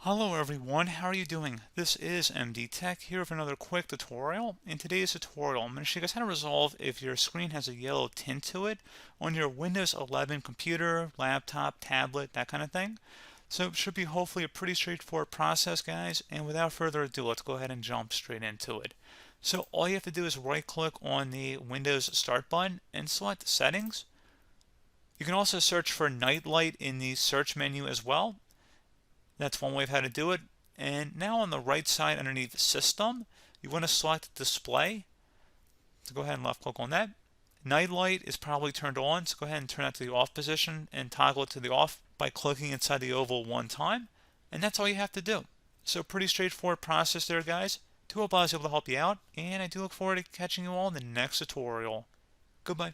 Hello everyone, how are you doing? This is MD Tech here with another quick tutorial. In today's tutorial, I'm going to show you guys how to resolve if your screen has a yellow tint to it on your Windows 11 computer, laptop, tablet, that kind of thing. So it should be hopefully a pretty straightforward process, guys, and without further ado, let's go ahead and jump straight into it. So all you have to do is right click on the Windows Start button and select Settings. You can also search for Nightlight in the search menu as well. That's one way of how to do it. And now on the right side underneath System, you want to select Display. So go ahead and left click on that. Night light is probably turned on, so go ahead and turn that to the off position and toggle it to the off by clicking inside the oval one time. And that's all you have to do. So pretty straightforward process there, guys. I hope I was able to help you out, and I do look forward to catching you all in the next tutorial. Goodbye.